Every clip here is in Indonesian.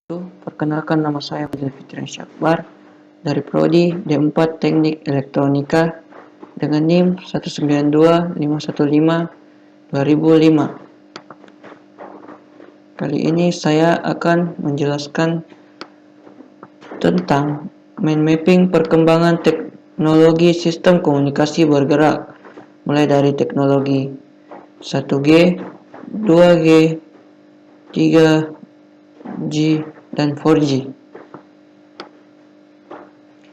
Perkenalkan, nama saya Fadil Fitri Syakbar dari Prodi D4 Teknik Elektronika dengan NIM 192.515.2005. Kali ini saya akan menjelaskan tentang mind mapping perkembangan teknologi sistem komunikasi bergerak, mulai dari teknologi 1G, 2G, 3G, dan 4G.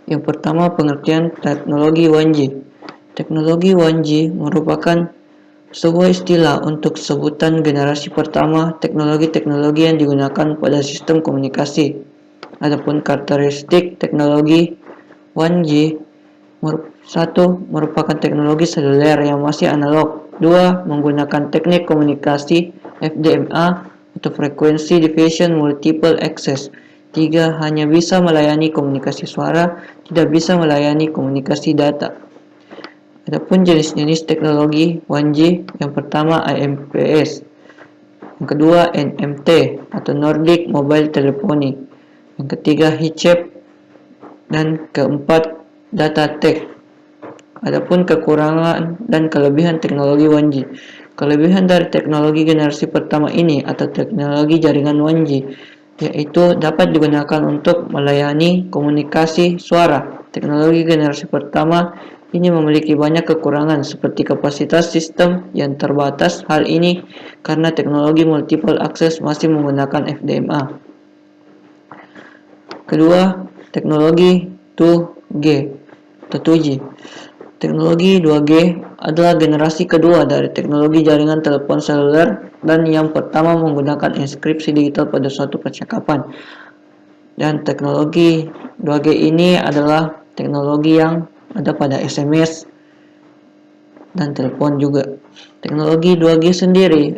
Yang pertama, pengertian teknologi 1G. Teknologi 1G merupakan sebuah istilah untuk sebutan generasi pertama teknologi-teknologi yang digunakan pada sistem komunikasi. Adapun karakteristik teknologi 1G: 1. Merupakan teknologi seluler yang masih analog. 2. Menggunakan teknik komunikasi FDMA atau Frequency Division Multiple Access. 3. Hanya bisa melayani komunikasi suara, tidak bisa melayani komunikasi data. Adapun jenis-jenis teknologi 1G: yang pertama IMPS, yang kedua NMT atau Nordic Mobile Telephony, yang ketiga HICEP, dan keempat DataTech. Adapun kekurangan dan kelebihan teknologi 1G. Kelebihan dari teknologi generasi pertama ini atau teknologi jaringan 1G yaitu dapat digunakan untuk melayani komunikasi suara. Teknologi generasi pertama ini memiliki banyak kekurangan seperti kapasitas sistem yang terbatas. Hal ini karena teknologi multiple access masih menggunakan FDMA. Kedua, teknologi 2G atau 2G. Teknologi 2G adalah generasi kedua dari teknologi jaringan telepon seluler dan yang pertama menggunakan inskripsi digital pada suatu percakapan. Dan teknologi 2G ini adalah teknologi yang ada pada SMS dan telepon juga. Teknologi 2G sendiri,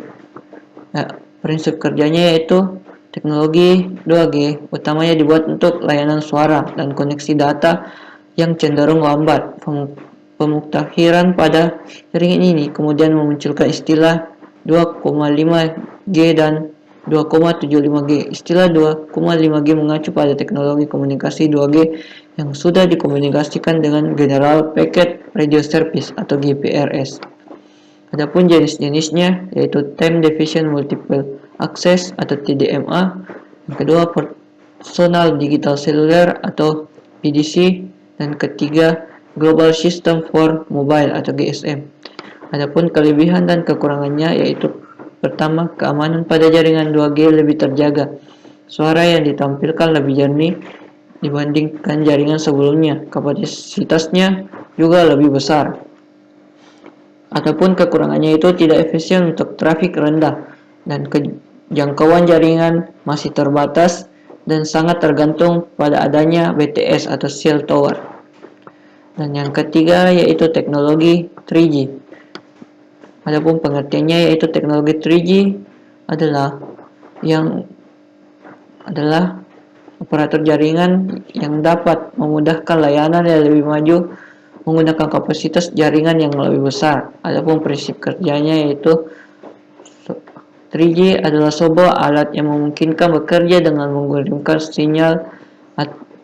prinsip kerjanya yaitu teknologi 2G utamanya dibuat untuk layanan suara dan koneksi data yang cenderung lambat. Pemutahiran pada jaringan ini kemudian memunculkan istilah 2,5G dan 2,75G. Istilah 2,5G mengacu pada teknologi komunikasi 2G yang sudah dikomunikasikan dengan General Packet Radio Service atau GPRS. Adapun jenis-jenisnya yaitu Time Division Multiple Access atau TDMA, yang kedua Personal Digital Cellular atau PDC, dan ketiga Global System for Mobile atau GSM. Adapun kelebihan dan kekurangannya yaitu pertama, keamanan pada jaringan 2G lebih terjaga. Suara yang ditampilkan lebih jernih dibandingkan jaringan sebelumnya. Kapasitasnya juga lebih besar. Adapun kekurangannya itu tidak efisien untuk trafik rendah dan jangkauan jaringan masih terbatas dan sangat tergantung pada adanya BTS atau cell tower. Dan yang ketiga yaitu teknologi 3G. Adapun pengertiannya yaitu teknologi 3G adalah operator jaringan yang dapat memudahkan layanan yang lebih maju menggunakan kapasitas jaringan yang lebih besar. Adapun prinsip kerjanya yaitu 3G adalah sebuah alat yang memungkinkan bekerja dengan mengirimkan sinyal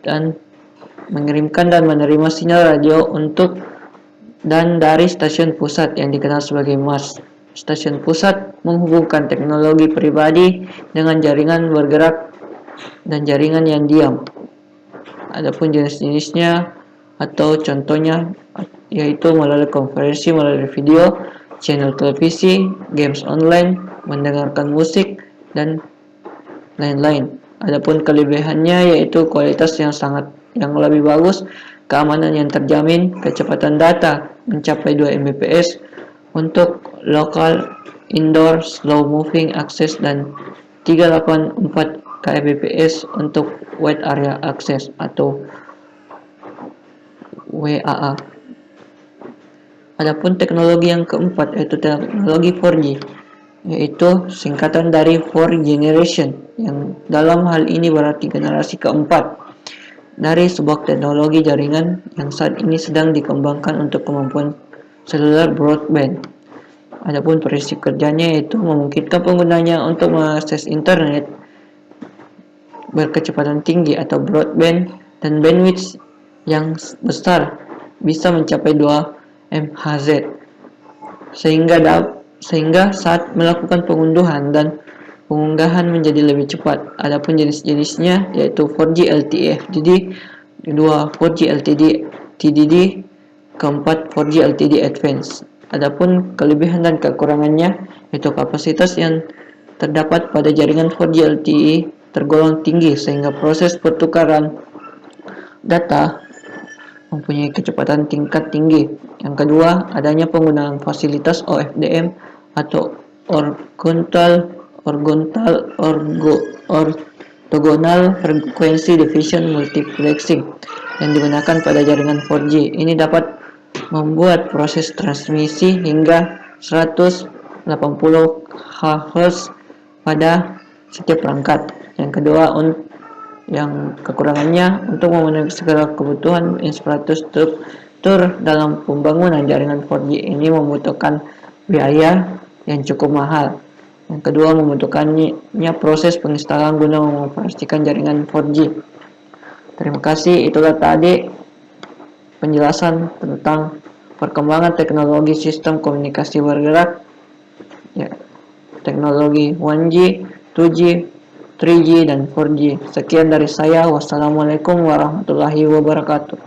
dan menerima sinyal radio untuk dan dari stasiun pusat yang dikenal sebagai MAS. Stasiun pusat menghubungkan teknologi pribadi dengan jaringan bergerak dan jaringan yang diam. Adapun jenis-jenisnya atau contohnya yaitu melalui konferensi, melalui video, channel televisi, games online, mendengarkan musik, dan lain-lain. Adapun kelebihannya yaitu kualitas yang lebih bagus, keamanan yang terjamin, kecepatan data mencapai 2 Mbps untuk local, indoor, slow moving access dan 384 kbps untuk wide area access atau WAA. Adapun teknologi yang keempat yaitu teknologi 4G, yaitu singkatan dari 4 generation, yang dalam hal ini berarti generasi keempat dari sebuah teknologi jaringan yang saat ini sedang dikembangkan untuk kemampuan seluler broadband. Adapun prinsip kerjanya yaitu memungkinkan penggunanya untuk mengakses internet berkecepatan tinggi atau broadband dan bandwidth yang besar bisa mencapai 2 MHz sehingga saat melakukan pengunduhan dan pengunggahan menjadi lebih cepat. Adapun jenis-jenisnya yaitu 4G LTE FDD, kedua 4G LTD TDD, keempat 4G LTD Advanced. Adapun kelebihan dan kekurangannya yaitu kapasitas yang terdapat pada jaringan 4G LTE tergolong tinggi sehingga proses pertukaran data mempunyai kecepatan tingkat tinggi. Yang kedua, adanya penggunaan fasilitas OFDM atau orthogonal frequency division multiplexing yang digunakan pada jaringan 4G. Ini dapat membuat proses transmisi hingga 180 Hz pada setiap perangkat. Yang kedua, yang kekurangannya untuk memenuhi segala kebutuhan infrastruktur dalam pembangunan jaringan 4G ini membutuhkan biaya yang cukup mahal. Yang kedua, membutuhkannya proses penginstalan guna mengoperasikan jaringan 4G. Terima kasih, itulah tadi penjelasan tentang perkembangan teknologi sistem komunikasi bergerak, ya, teknologi 1G, 2G, 3G, dan 4G. Sekian dari saya. Wassalamualaikum warahmatullahi wabarakatuh.